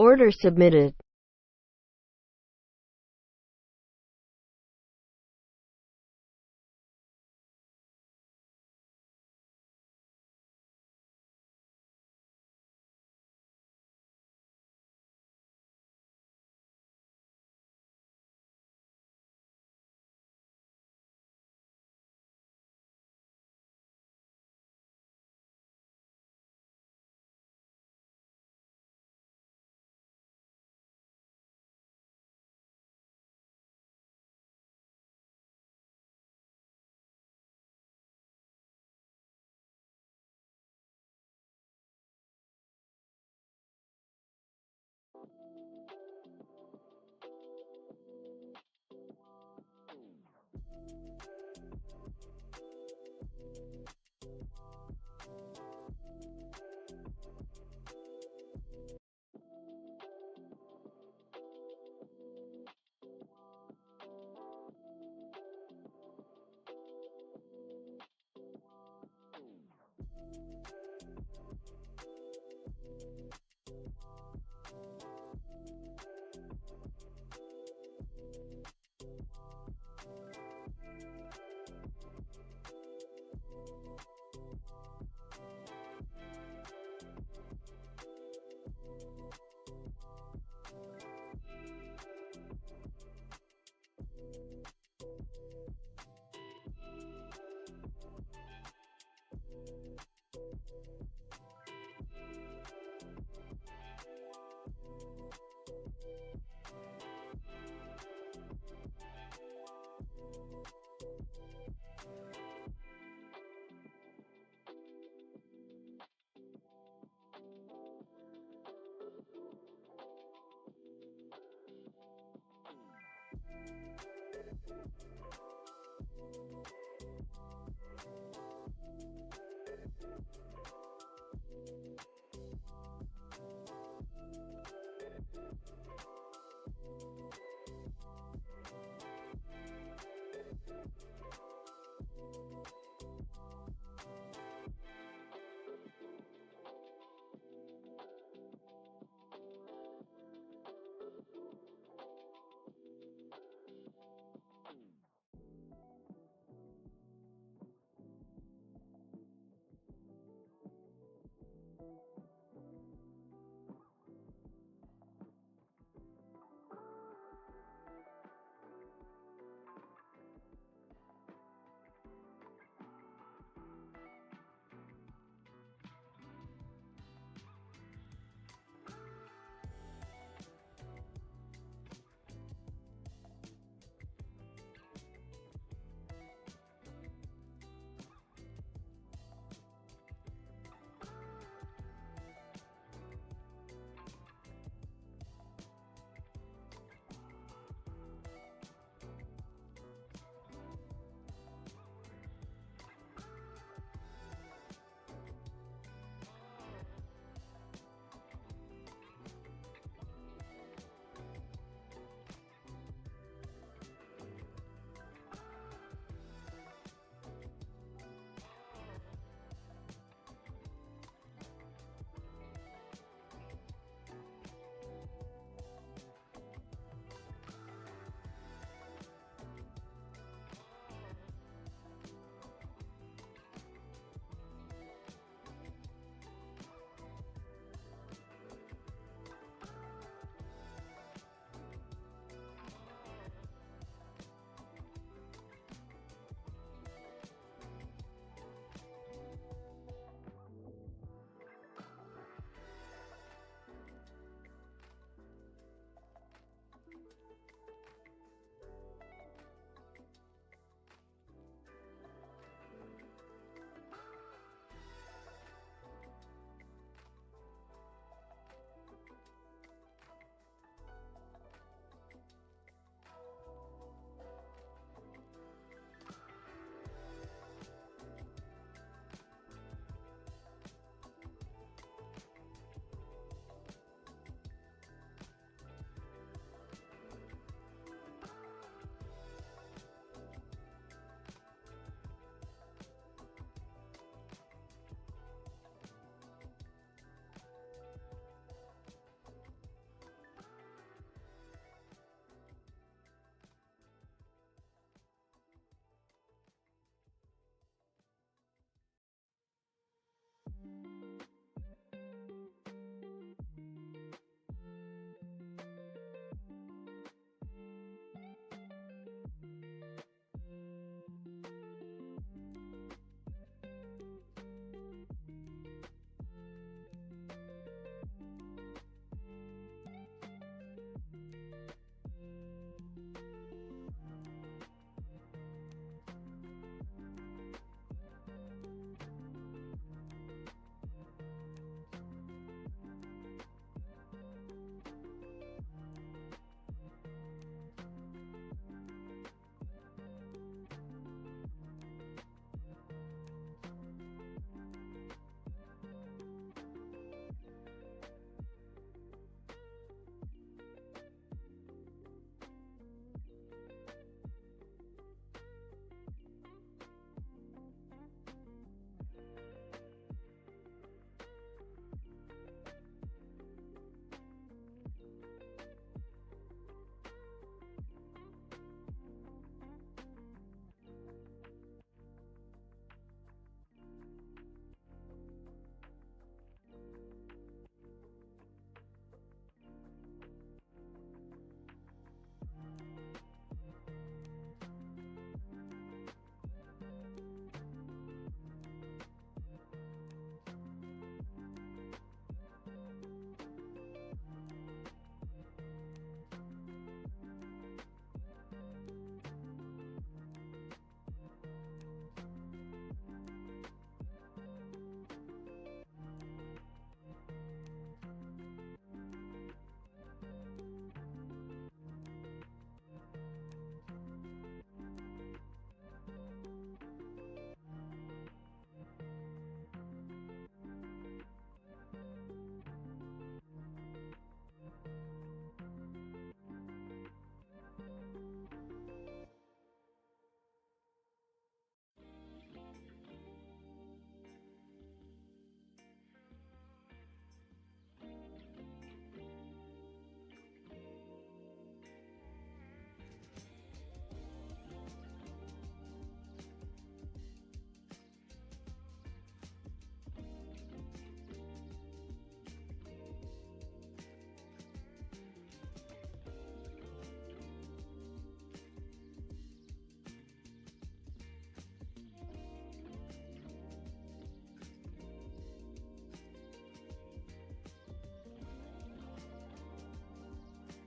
Order submitted.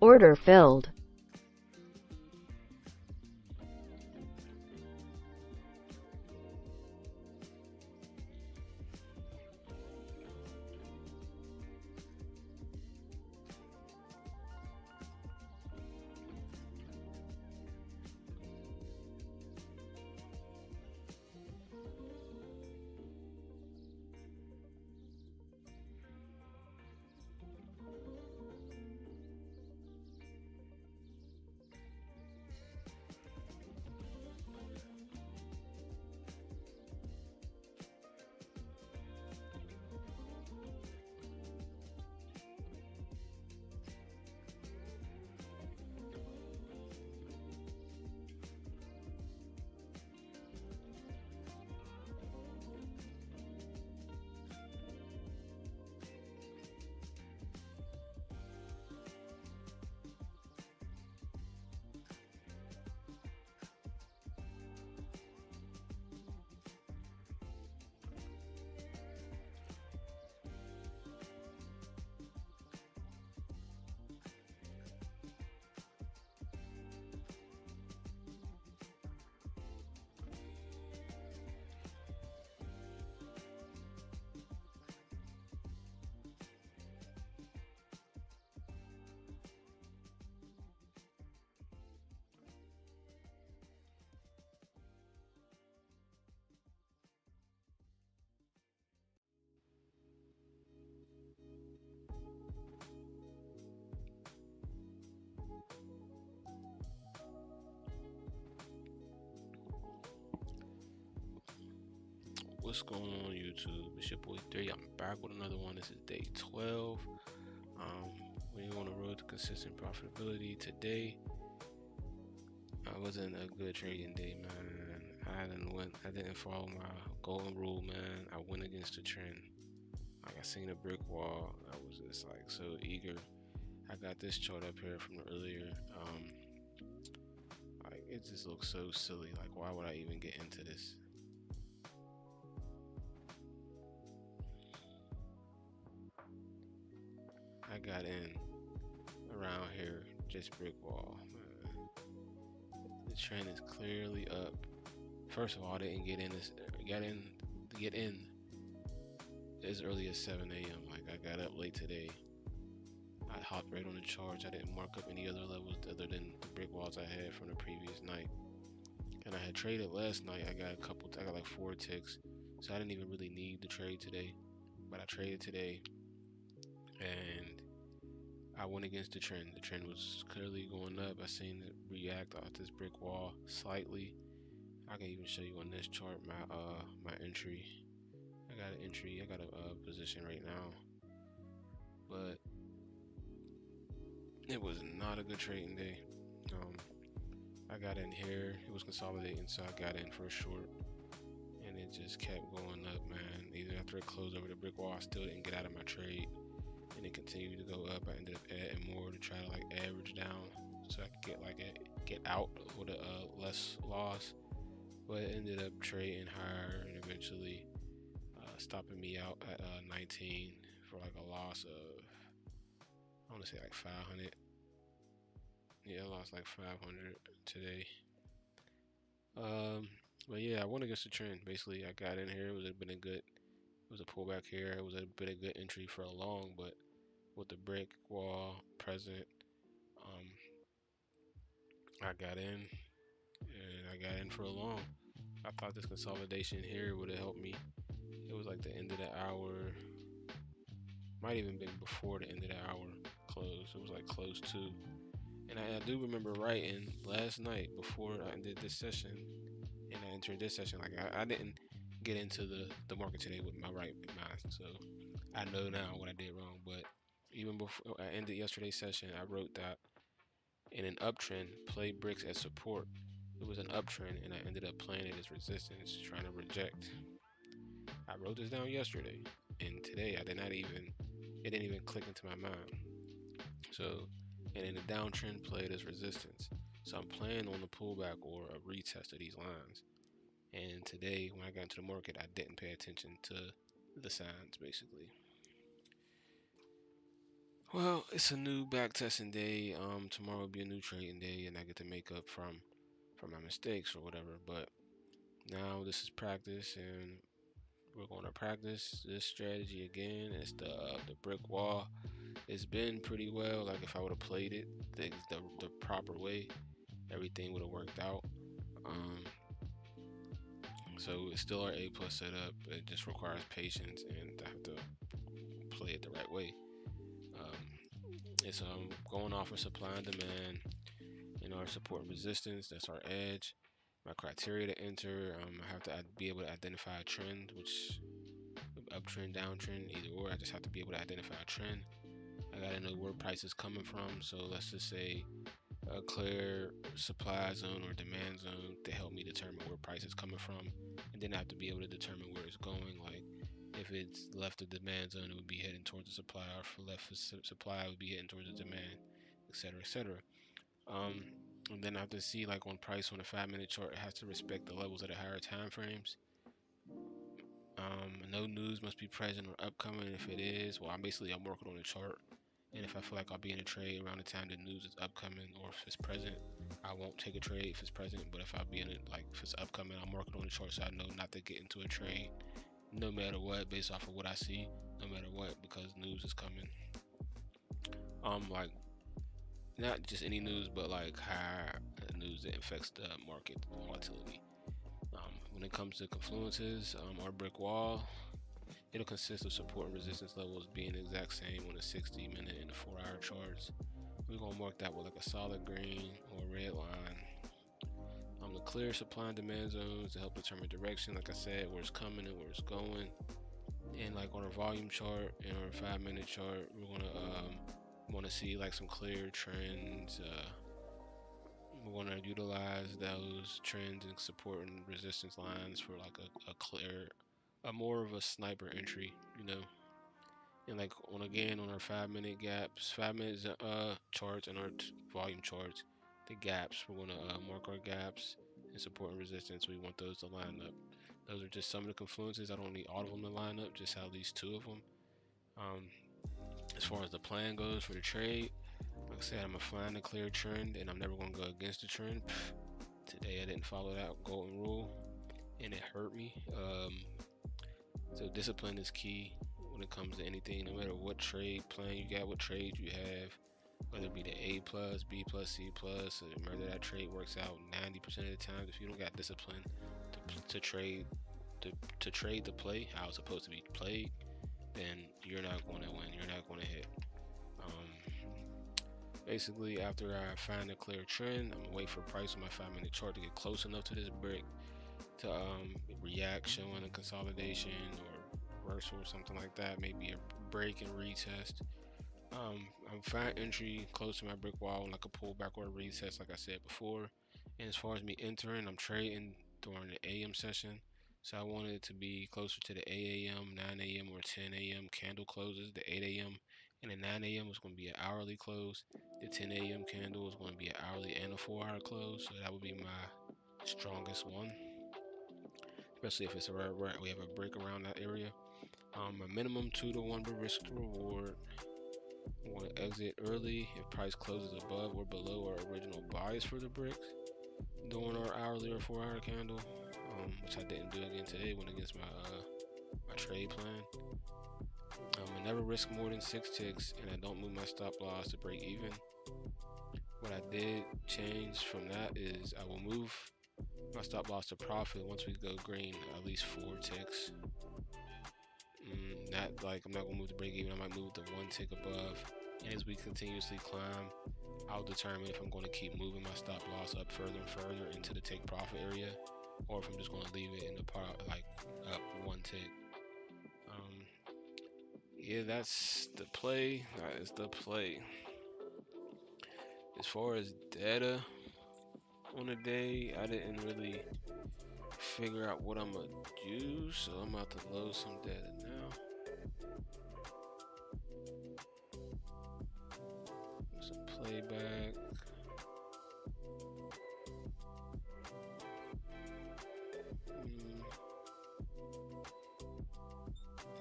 Order filled. What's going on, YouTube? It's your boy 3. I'm back with another one. This is day 12. We're on the road to consistent profitability. Today, I wasn't a good trading day, man. I didn't follow my golden rule, man. I went against the trend. Like, I seen a brick wall. I was just like so eager. I got this chart up here from earlier. Like, it just looks so silly. Like, why would I even get into this? I got in around here, just brick wall. The trend is clearly up. First of all, I didn't get in as early as 7 a.m. Like, I got up late today. I hopped right on the charge. I didn't mark up any other levels other than the brick walls I had from the previous night. And I had traded last night. I got like 4 ticks, so I didn't even really need to trade today. But I traded today, and I went against the trend. The trend was clearly going up. I seen it react off this brick wall slightly. I can even show you on this chart my entry. I got an entry. I got a position right now, but it was not a good trading day. I got in here. It was consolidating, so I got in for a short, and it just kept going up, man. Even after it closed over the brick wall, I still didn't get out of my trade. And it continued to go up. I ended up adding more to try to like average down so I could get out with a less loss. But it ended up trading higher and eventually stopping me out at 19 for like a loss of, I want to say like 500. Yeah, I lost like 500 today. But yeah, I went against the trend. Basically, I got in here. It was a pullback here. It was a bit of good entry for a long, but with the brick wall present, I got in, and I got in for a long. I thought this consolidation here would have helped me. It was like the end of the hour, might even been before the end of the hour close. It was like close to. And I do remember writing last night before I did this session, and I entered this session. Like, I didn't get into the market today with my right mind, so I know now what I did wrong. But even before I ended yesterday's session, I wrote that in an uptrend, play bricks as support. It was an uptrend, and I ended up playing it as resistance, trying to reject. I wrote this down yesterday, and today it didn't even click into my mind. So, and in the downtrend, play it as resistance. So I'm playing on the pullback or a retest of these lines. And today, when I got into the market, I didn't pay attention to the signs, basically. Well, it's a new back testing day. Tomorrow will be a new trading day, and I get to make up from my mistakes or whatever. But now this is practice, and we're going to practice this strategy again. It's the brick wall. It's been pretty well. Like if I would have played it the proper way, everything would have worked out. Um, so it's still our A plus setup. It just requires patience, and I have to play it the right way. It's going off of supply and demand. Our support and resistance. That's our edge. My criteria to enter. I have to be able to identify a trend, which uptrend, downtrend, either or. I just have to be able to identify a trend. I gotta know where price is coming from. So let's just say a clear supply zone or demand zone to help me determine where price is coming from, and then I have to be able to determine where it's going. Like if it's left the demand zone, it would be heading towards the supply, or if left the supply, it would be heading towards the demand, etc., etc. Um, and then I have to see like on price on a 5 minute chart, it has to respect the levels at the higher time frames. No news must be present or upcoming. If it is, well, I'm working on the chart, and if I feel like I'll be in a trade around the time the news is upcoming, or if it's present, I won't take a trade if it's present. But if I'll be in it, like if it's upcoming, I'm working on the chart so I know not to get into a trade, no matter what, based off of what I see, no matter what, because news is coming. Like not just any news, but like high news that affects the market volatility. When it comes to confluences, our brick wall, it'll consist of support and resistance levels being the exact same on the 60-minute and the 4-hour charts. We're gonna mark that with like a solid green or red line. The clear supply and demand zones to help determine direction, like I said, where it's coming and where it's going. And like on our volume chart and our 5 minute chart, we're gonna want to see like some clear trends. We want to utilize those trends and support and resistance lines for like a clear, a more of a sniper entry, you know. And like on our 5 minute gaps, 5 minute charts and our volume charts, the gaps, we're gonna mark our gaps and support and resistance. We want those to line up. Those are just some of the confluences. I don't need all of them to line up, just at least two of them. Um, as far as the plan goes for the trade, like I said, I'm gonna find a clear trend, and I'm never gonna go against the trend. Today I didn't follow that golden rule, and it hurt me. So discipline is key when it comes to anything. No matter what trade plan you got, what trade you have, whether it be the A plus, B plus, C plus, remember that trade works out 90% of the time. If you don't got discipline to trade, to trade the play how it's supposed to be played, then you're not going to win. You're not going to hit. Basically, after I find a clear trend, I'm gonna wait for price on my 5 minute chart to get close enough to this brick to react, showing a consolidation or reversal or something like that. Maybe a break and retest. I'm find entry close to my brick wall, like a pullback or a retest, like I said before. And as far as me entering, I'm trading during the AM session. So I wanted it to be closer to the 8 a.m., 9 a.m., or 10 a.m. candle closes. The 8 a.m. and the 9 a.m. is going to be an hourly close. The 10 a.m. candle is going to be an hourly and a 4-hour close. So that would be my strongest one, especially if it's we have a break around that area. A minimum 2-to-1 risk to reward. I want to exit early if price closes above or below our original buys for the bricks during our hourly or 4-hour candle, which I didn't do again today. Went against my trade plan. I never risk more than 6 ticks, and I don't move my stop loss to break even. What I did change from that is I will move my stop loss to profit once we go green at least 4 ticks. Not like I'm not gonna move the break even. I might move the 1 tick above, and as we continuously climb, I'll determine if I'm going to keep moving my stop loss up further and further into the take profit area, or if I'm just going to leave it in the part like up 1 tick. Yeah, that's the play. That is the play. As far as data on the day, I didn't really figure out what I'm gonna do, so I'm about to load some data now. Some playback.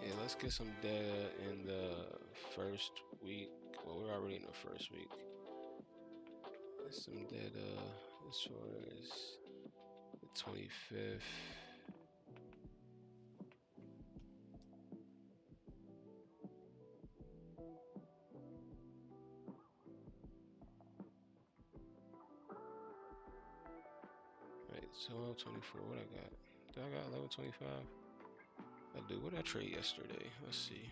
Yeah, let's let's get some data in the first week. Well, we're already in the first week. Some data as far as the 25th. Right, so 24, what I got? Did I got 1125? I do. What did I trade yesterday? Let's see.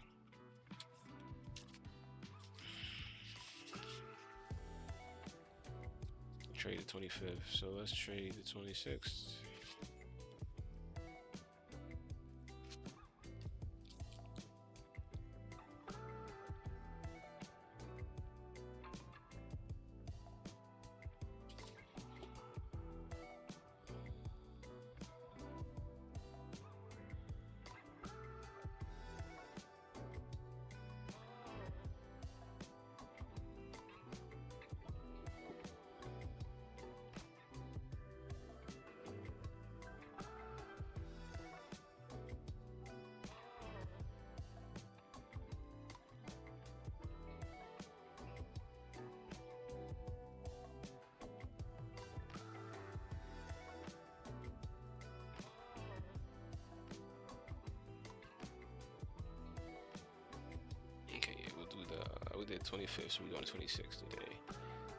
Trade the 25th, so let's trade the 26th. Okay, yeah, we'll do the, we did 25th, so we're doing 26th today.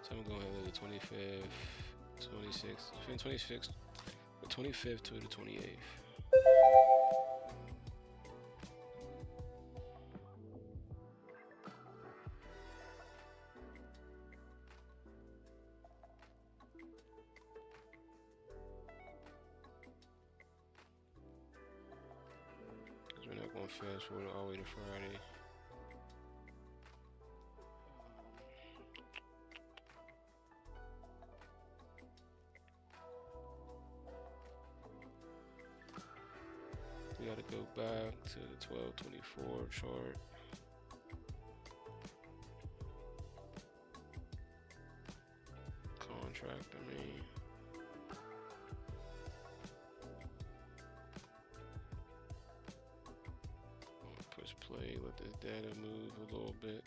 So I'm going to do the 25th, 26th, from 26th, the 25th to the 28th. Because we're not going fast forward all the way to Friday. We gotta go back to the 1224 chart. Contract, I mean. Push play, let the data move a little bit.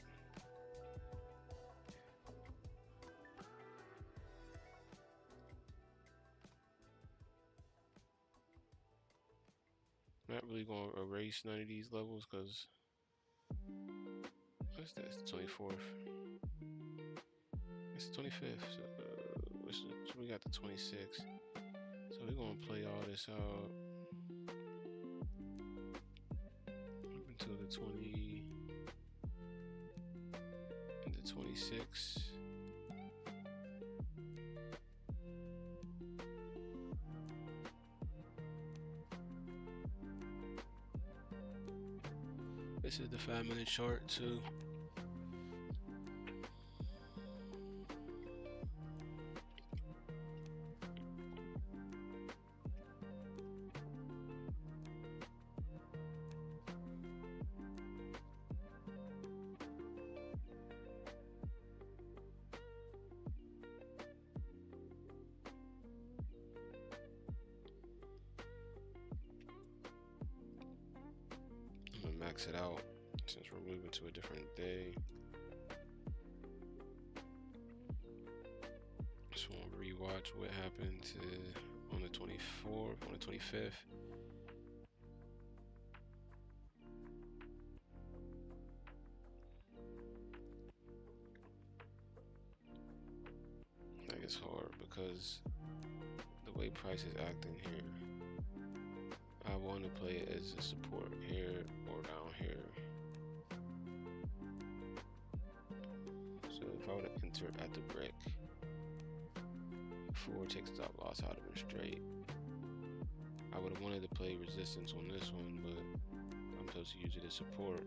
Not really going to erase none of these levels because what's this? The 24th. It's the 25th. So we got the 26th. So we're going to play all this out up until the 26th. This is the 5-minute chart too. I'm gonna max it out since we're moving to a different day. Just want to rewatch what happened on the 24th, on the 25th. Like it's hard because the way price is acting here, I want to play it as a support here or down here. So if I would have entered at the brick before take stop loss out of it straight, I would have wanted to play resistance on this one, but I'm supposed to use it as support.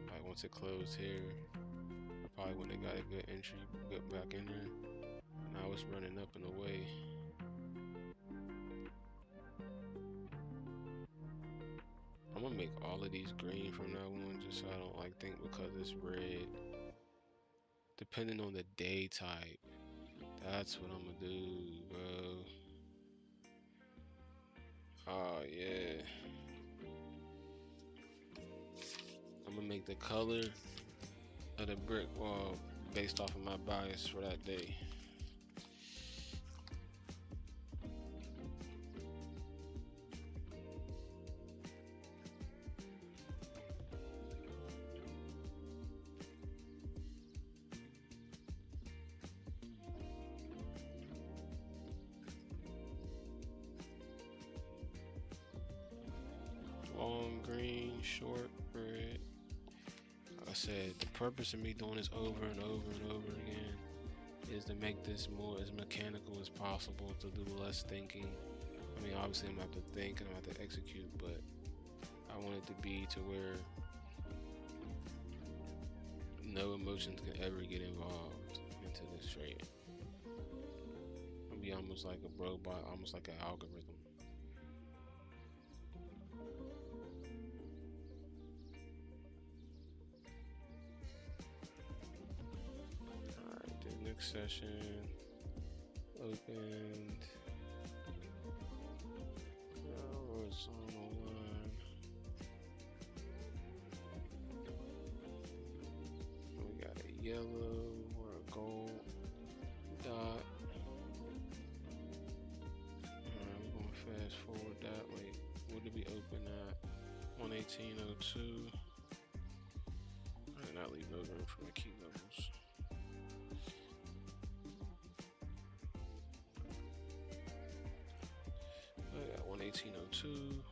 Like once it closed here, I probably wouldn't have got a good entry, get back in there. Now it's running up and away. I'm gonna make all of these green from now on, just so I don't like think because it's red. Depending on the day type, That's what I'm gonna do, bro. Oh yeah. I'm gonna make the color of the brick wall based off of my bias for that day. Long green, short red. Like I said, the purpose of me doing this over and over and over again is to make this more as mechanical as possible, to do less thinking. I mean, obviously I'm gonna have to think and I'm gonna have to execute, but I want it to be to where no emotions can ever get involved into this trade. I'll be almost like a robot, almost like an algorithm. Alright, the next session opened. Horizontal line. We got a yellow or a gold dot. Alright, we're gonna fast forward that. Wait, what did we open at? 118.02. I did not leave no room for my key levels. I got 118.02.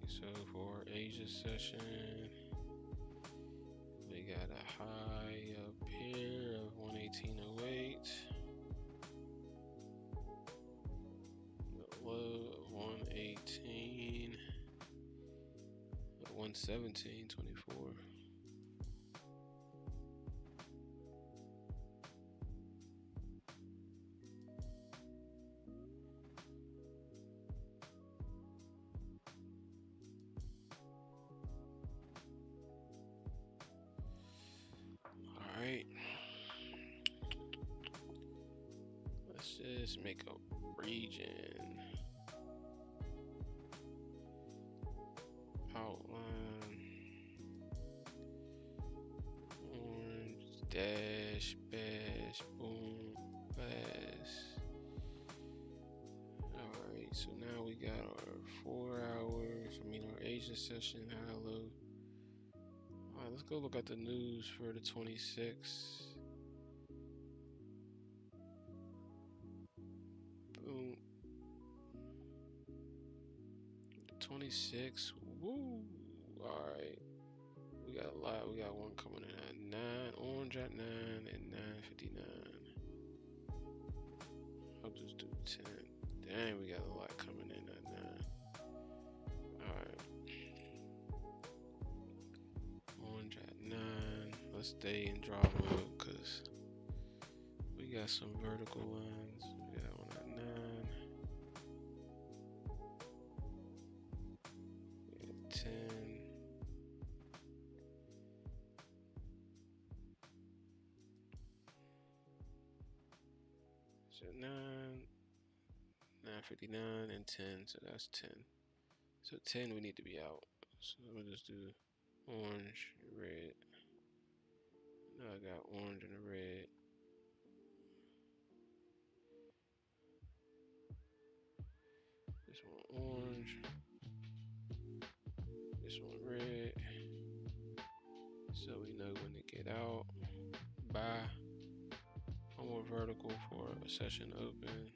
So for Asia session, we got a high up here of 118.08, low of 118, 117.24. Alright, let's just make a region outline, orange, dash, bash, boom, bash. Alright, so now we got our 4 hours, our Asia session, high, low. Alright, let's go look at the news for the 26th. Boom. 26. Woo. Alright. We got a lot. We got one coming in at 9. Orange at 9 and 9:59. I'll just do 10. Dang, we got a lot coming in at 9. Alright. Orange at 9. Let's stay in draw mode because we got some vertical lines. We got one at 9. We got 10. So 9, 9:59 and 10, so that's 10. So 10 we need to be out. So I'm gonna just do orange, red. Now I got orange and a red. This one orange. This one red. So we know when to get out. Buy. One more vertical for a session open.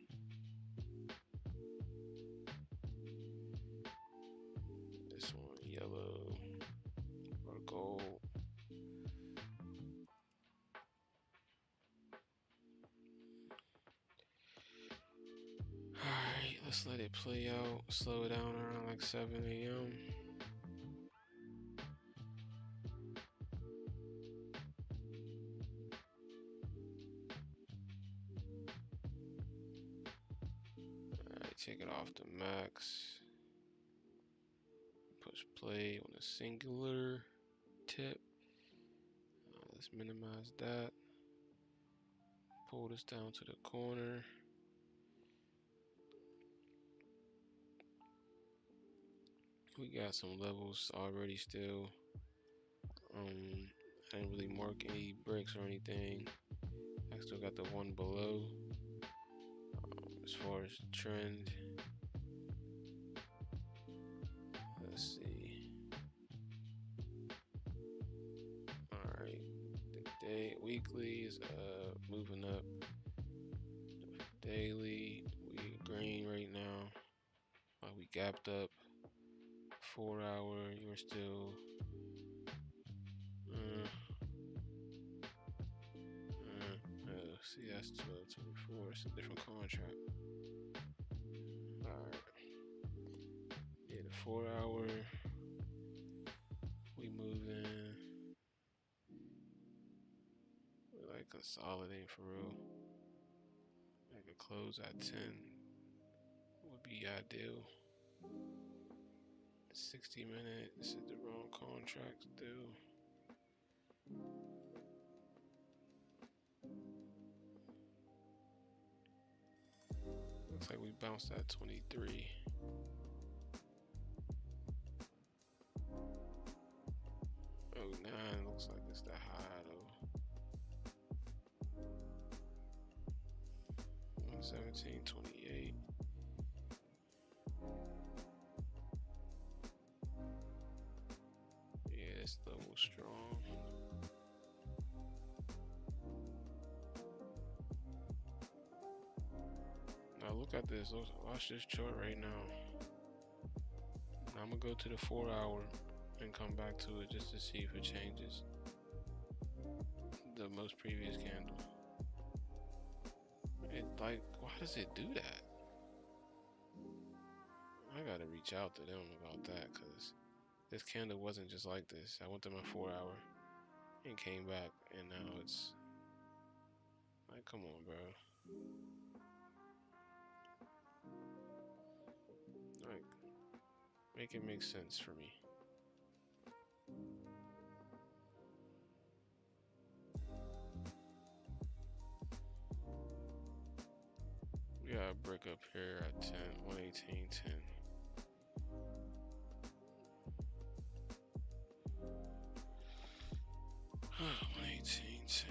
This one yellow. Let's let it play out, slow it down around like 7 a.m. Alright, take it off the max. Push play on a singular tip. Let's minimize that. Pull this down to the corner. We got some levels already still. I didn't really mark any breaks or anything. I still got the one below. As far as trend, let's see. All right, the weekly is moving up. Daily, we green right now. We gapped up. 4 hour, you're still. See, that's 12.24. It's a different contract. Alright. Yeah, the 4 hour. We moving. We like consolidating for real. Like a close at 10 would be ideal. 60 minutes. This is the wrong contract still. Looks like we bounced at 23. Oh, 9 looks like it's the high though. 117.28. Yeah, this level strong. Now look at this. Watch this chart right now. I'm gonna go to the 4 hour and come back to it just to see if it changes the most previous candle. It like, why does it do that? I gotta reach out to them about that, because this candle wasn't just like this. I went to my 4 hour and came back, and now it's like, come on, bro. Like, make it make sense for me. We got a brick up here at 10, 118.10. Oh, 118.10.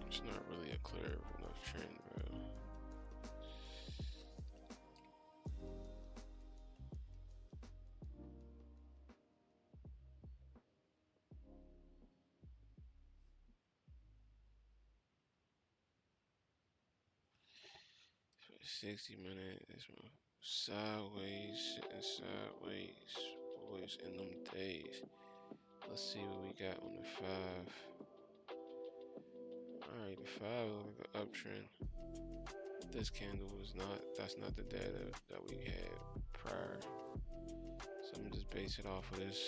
It's not really a clear enough trend, bro. For 60 minutes, this one sideways, sitting sideways, boys, in them days. Let's see what we got on the 5. Alright, the 5 looks like an uptrend. This candle was not, that's not the data that we had prior. So I'm gonna just base it off of this.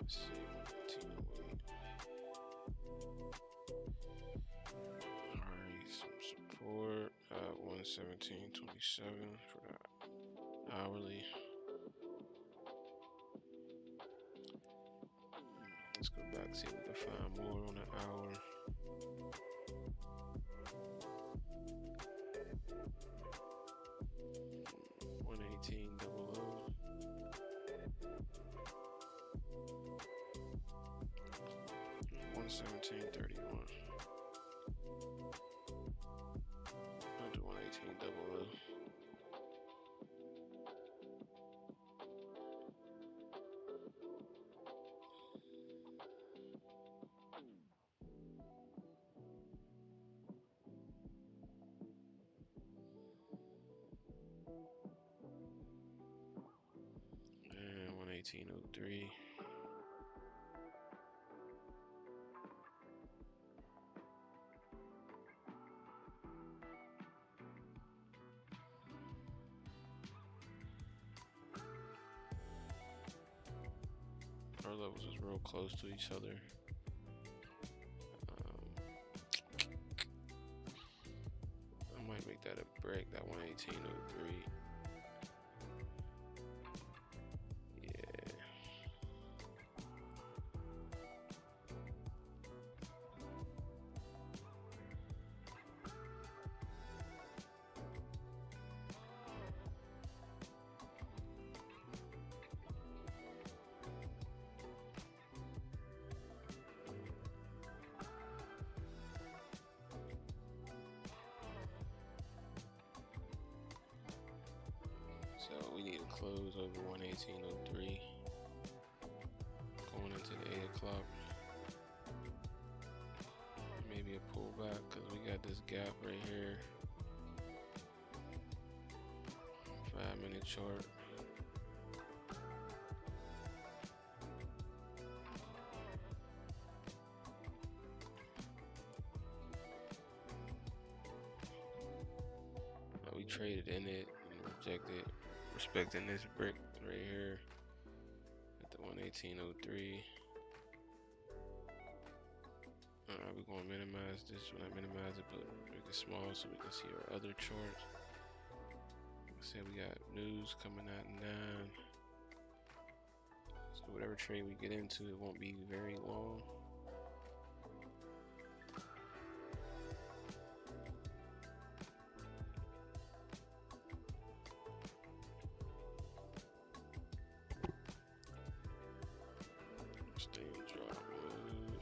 Let's see, 118.08. Alright, some support at 117.27 for that hourly. Let's go back, see if we can find more on the hour. $118.00. 117.31. I'll do 118.00. And 118.03. Our levels is real close to each other. I might make that a break, that 118.03. Yeah. So we need to close over 118.03 going into the 8 o'clock. Maybe a pullback because we got this gap right here. 5-minute chart. We traded in it and rejected, respecting this brick right here at the 118.03. Alright, we're gonna minimize this. When I minimize it, but make it small so we can see our other charts. Like I said, we got news coming out at 9. So whatever trade we get into, it won't be very long. Stay in drop mode.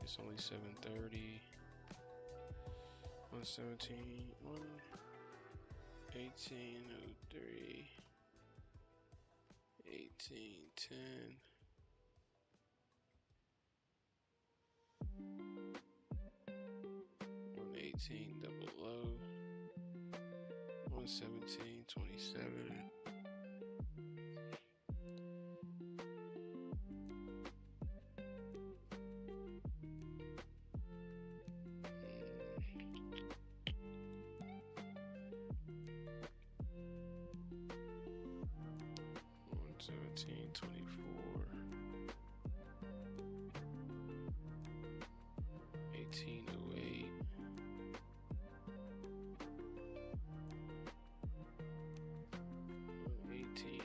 It's only 7:30. 117, 118.03, 18.10. 118.00. 117.27. $17.24. 18.08. 18.02.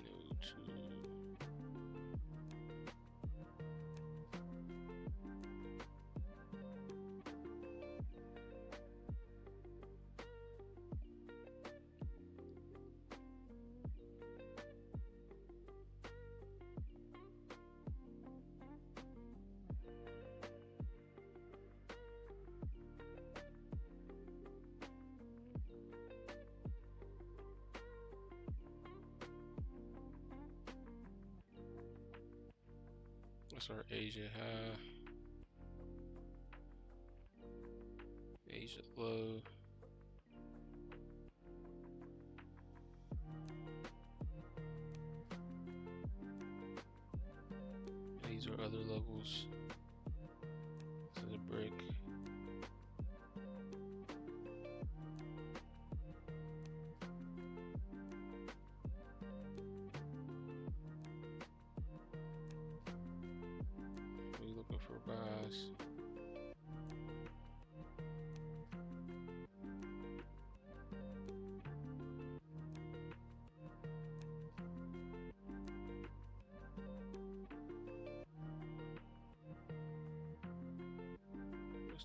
That's our Asia high, Asia low. These are other levels. This is a brick. We're looking for buys.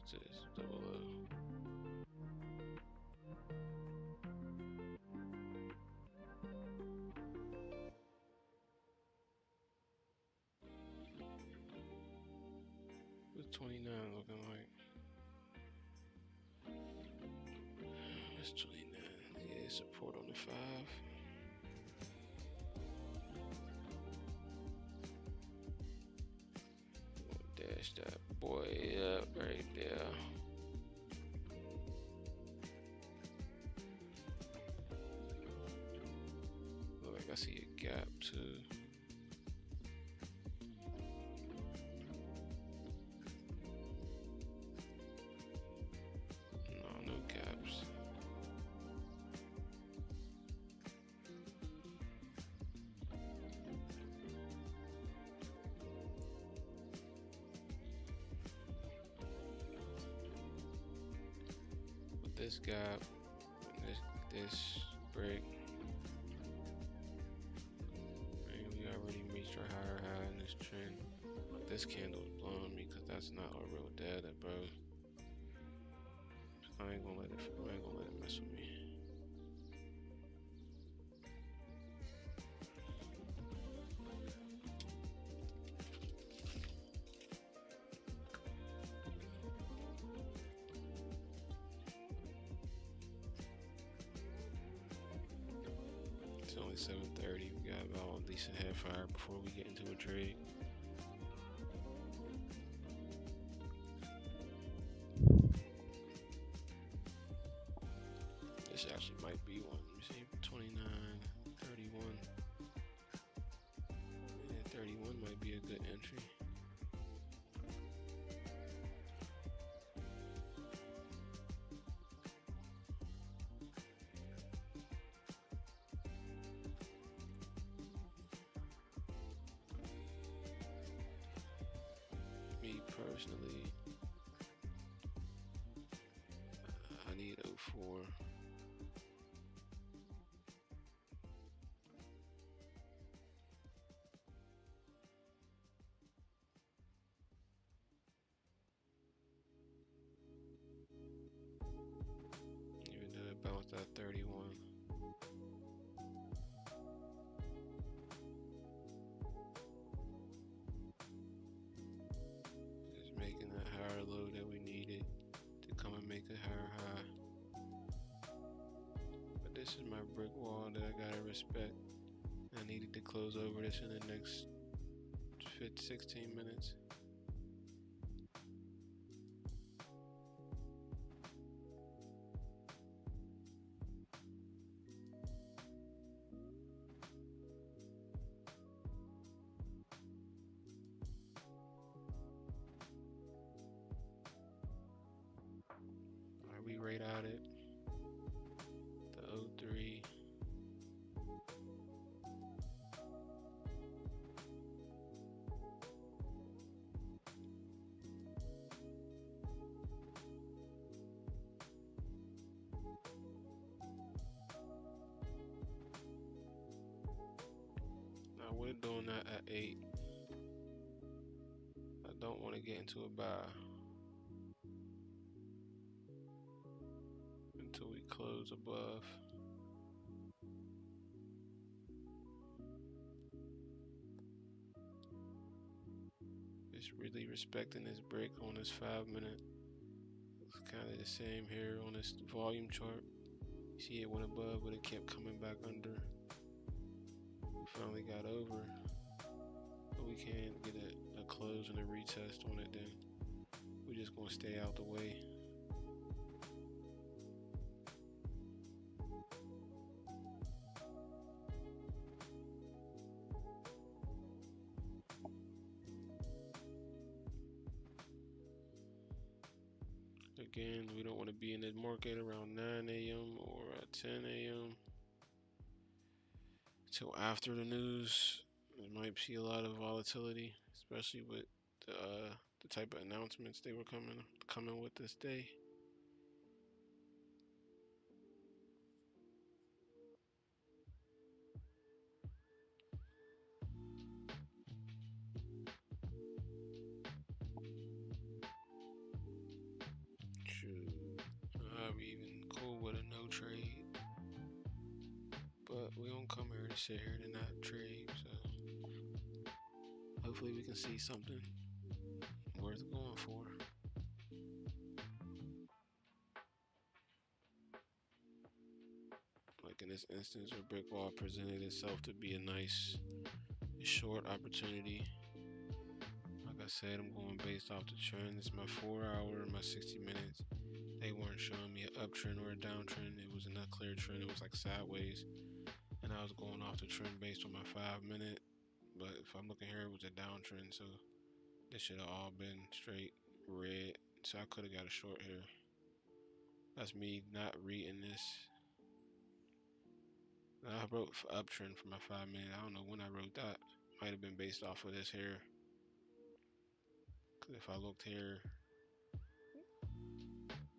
What's this? Double O. What's 29 looking like? That's 29. Yeah, support on the 5. Dash that boy up right there. Look like I see a gap too. No gaps. With this gap and this break, and we already reached our higher high in this trend. But this candle's blowing me because that's not our real data, bro. I ain't gonna let it mess with me. It's only 7:30. We got about at least a half hour before we get into a trade. This actually might be one. Let me see. 29, 31. Yeah, 31 might be a good entry. Me personally, I need 04. Even though it bounced at 31. Just making that higher low that we needed to come and make a higher high. But this is my brick wall that I gotta respect. I needed to close over this in the next 16 minutes. Alright, we right at it. The 03. Now we're doing that at 8. I don't want to get into a buy until we close above. Just really respecting this break on this 5-minute. It's kind of the same here on this volume chart. You see it went above, but it kept coming back under. We finally got over, but we can't get a close and a retest on it. Then we're just gonna stay out the way. Again, we don't want to be in the market around 9 a.m. or at 10 a.m. till after the news. We might see a lot of volatility, especially with the type of announcements they were coming with this day. sit here and not trade. So hopefully we can see something worth going for. Like in this instance where brick wall presented itself to be a nice short opportunity. Like I said, I'm going based off the trend. It's my 4 hour, my 60 minutes. They weren't showing me an uptrend or a downtrend. It was a not clear trend. It was like sideways. And I was going off the trend based on my 5 minute. But if I'm looking here, it was a downtrend. So this should have all been straight red. So I could have got a short here. That's me not reading this. I wrote uptrend for my 5 minute. I don't know when I wrote that. Might have been based off of this here. Cause if I looked here,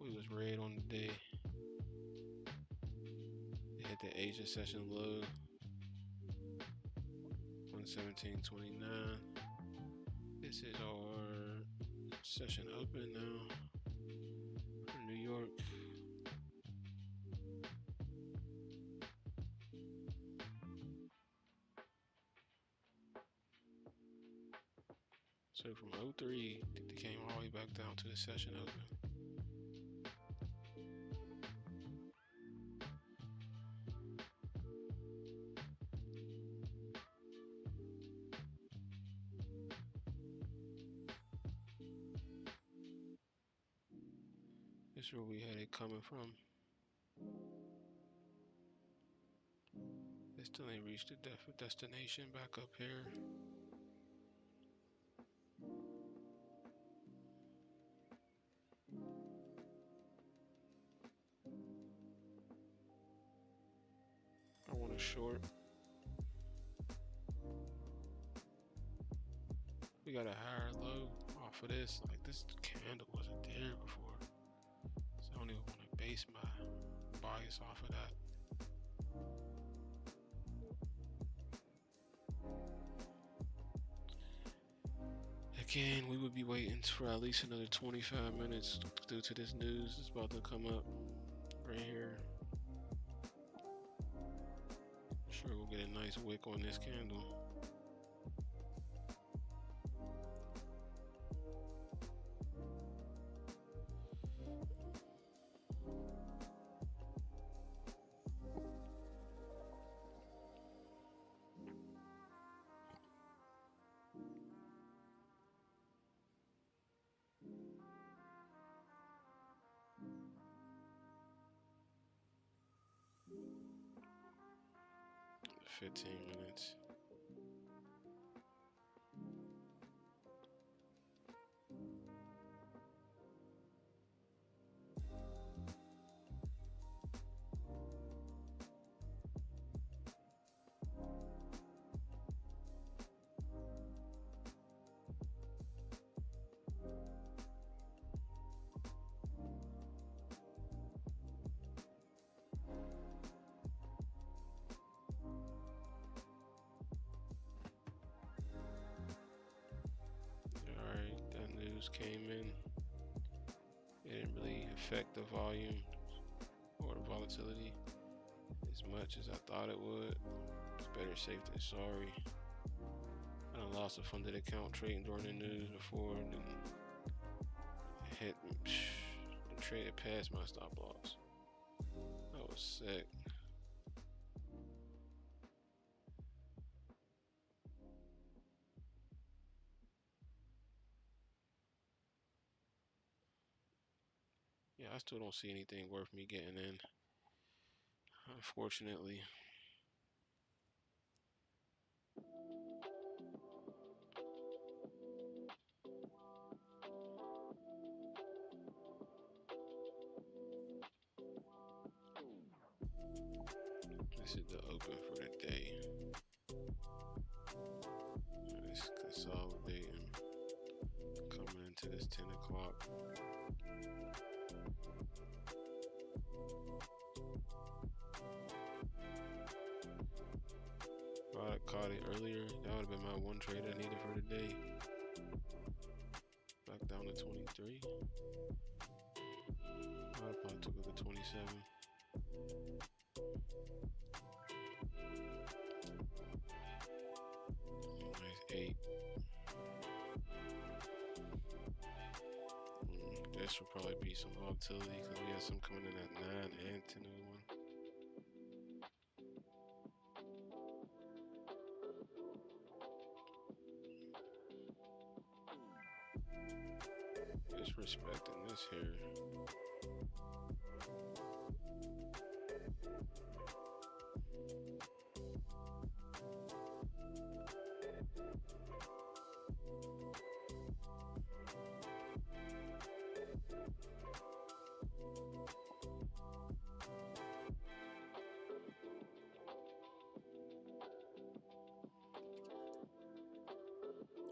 we was red on the day. It hit the Asia session low, 117.29. This is our session open now for New York. So from 03, it came all the way back down to the session open. This is where we had it coming from. It still ain't reached the destination back up here. I want a short. We got a higher low off of this. Like this candle wasn't there before. So I don't even want to base my bias off of that. Again, we would be waiting for at least another 25 minutes due to this news that's about to come up right here. Sure, we'll get a nice wick on this candle. $15 minutes. Came in. It didn't really affect the volume or the volatility as much as I thought it would. It's better safe than sorry. I done lost a funded account trading during the news before, and then hit and traded past my stop loss. That was sick. Yeah, I still don't see anything worth me getting in, unfortunately. This is the open for the day. It's consolidating, coming into this 10 o'clock. If I had caught it earlier, that would have been my one trade I needed for the day. Back down to 23. I probably took it to 27. Nice 8. This will probably be some volatility because we have some coming in at 9 and 1001. Disrespecting this here.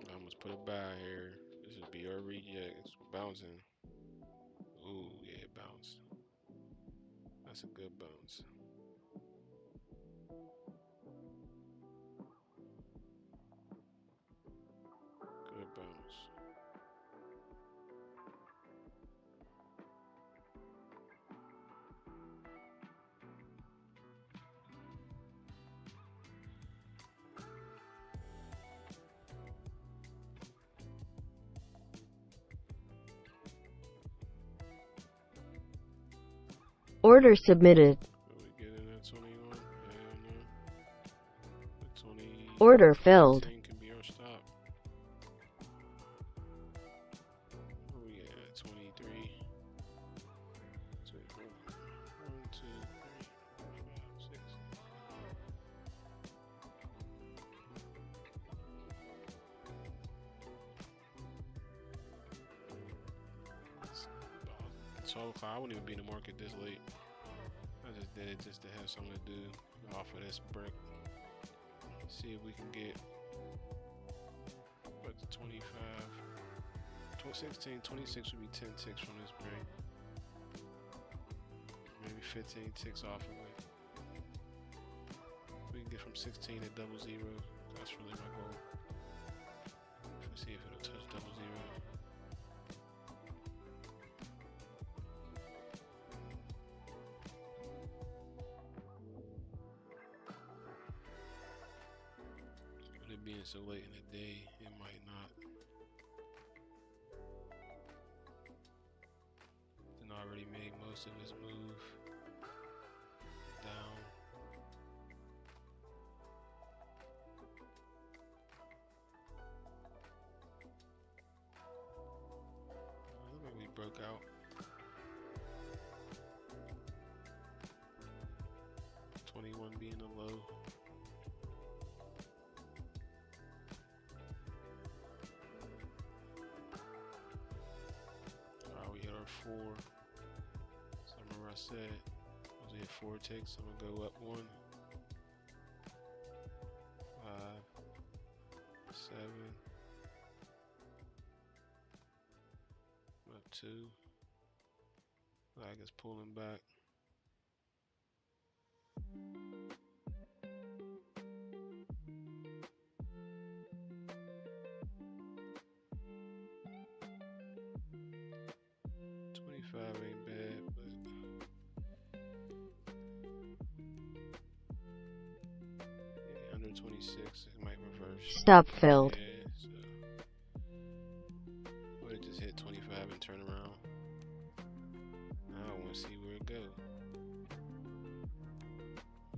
I almost put a buy here. This would be our reject. It's bouncing. Ooh, yeah, it bounced. That's a good bounce. Good bounce. Order submitted. Will we get in at 21? Hell no. The 20. Order filled. 15 can be our stop. Where we at? 23. 24. 1, 2, 3, 4, 5, 6. It's 12 o'clock. I wouldn't even be in the market this late. I just did it just to have something to do off of this break. See if we can get what the 25, 16, 26 would be 10 ticks from this break. Maybe 15 ticks off of it. We can get from 16 to 00. That's really my goal. Let's see if it'll touch 00. Being so late in the day, it might not. Then already made most of his move down. Look like we broke out. 21 being a low. Four. So I remember I said I was at 4 ticks. I'm gonna go up 1, 5, 7, up 2. Like it's pulling back. Ain't bad, but yeah, under 26 it might reverse. Stop filled. Yeah, so would it just hit 25 and turn around? Now I want to see where it goes.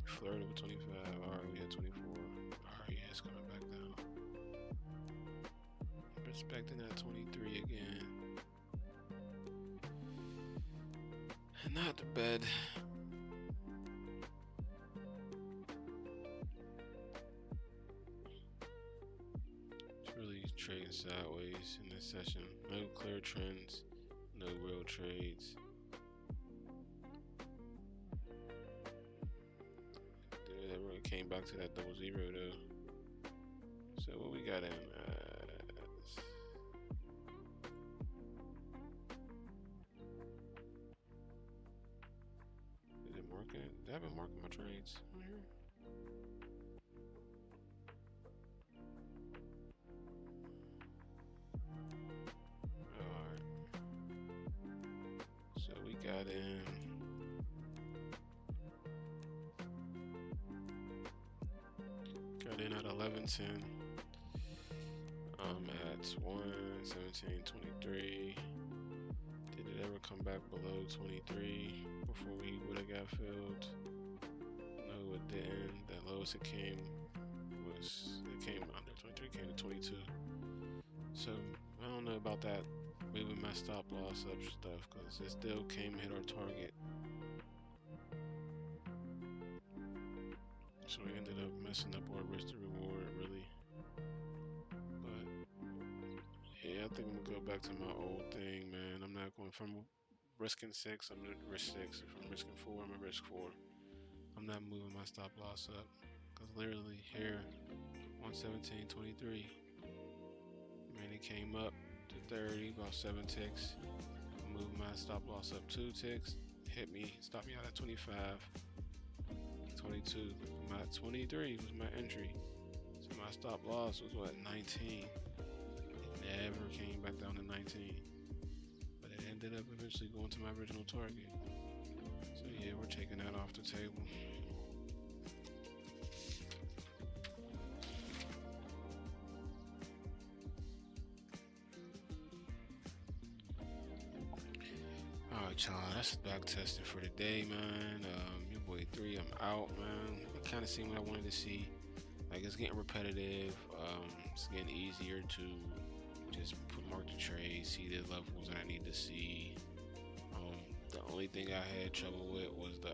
Flirted with 25. Alright, we had 24. Alright, yeah, it's coming back down. I'm expecting that 23 again. Not the bed. It's really trading sideways in this session. No clear trends, no real trades. Dude, that really came back to that 00 though. So what we got in? I've been marking my trades on here. Alright. So we got in. in at 11:10. I'm at 1:17:23. Did it ever come back below 23 before we would have got filled? No, it didn't. The lowest it came under 23, came to 22. So I don't know about that moving my stop loss up stuff, because it still came hit our target. So we ended up messing up our risk to reward, really. But yeah, I think I'm gonna go back to my old thing, man. I'm not going from risking 6, I'm gonna risk 6. If I'm risking 4, I'm gonna risk 4. I'm not moving my stop loss up, because literally here, 117.23. Man, it came up to 30, about 7 ticks. Moved my stop loss up 2 ticks. Hit me, stopped me out at 25. 22. My 23 was my entry. So my stop loss was what, 19. It never came back down to 19. But it ended up eventually going to my original target. So yeah, we're taking that off the table. Alright, y'all, that's back testing for the day, man. Your boy 3, I'm out, man. I kind of seen what I wanted to see. Like, it's getting repetitive. It's getting easier to just mark the trade, see the levels that I need to see. The only thing I had trouble with was the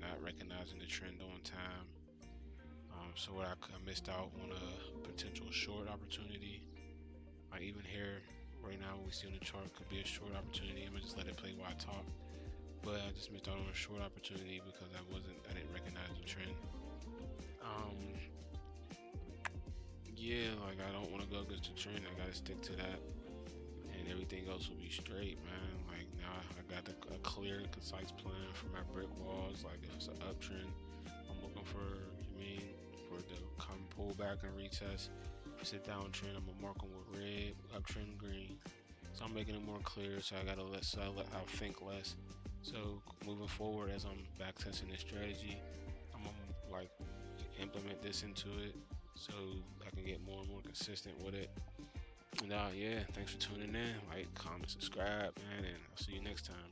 not recognizing the trend on time. So what I missed out on a potential short opportunity. Like even here, right now, what we see on the chart could be a short opportunity. I'm gonna just let it play while I talk. But I just missed out on a short opportunity because I didn't recognize the trend. Yeah, like I don't want to go against the trend. I gotta stick to that, and everything else will be straight, man. Like now I got a clear and concise plan for my brick walls. Like if it's an uptrend, I'm looking for for the come pull back and retest. If it's a downtrend, I'm gonna mark them with red, uptrend green. So I'm making it more clear. So I I'll think less. So moving forward, as I'm back testing this strategy, I'm gonna like implement this into it, so I can get more and more consistent with it. And yeah, thanks for tuning in. Like, comment, subscribe, man, and I'll see you next time.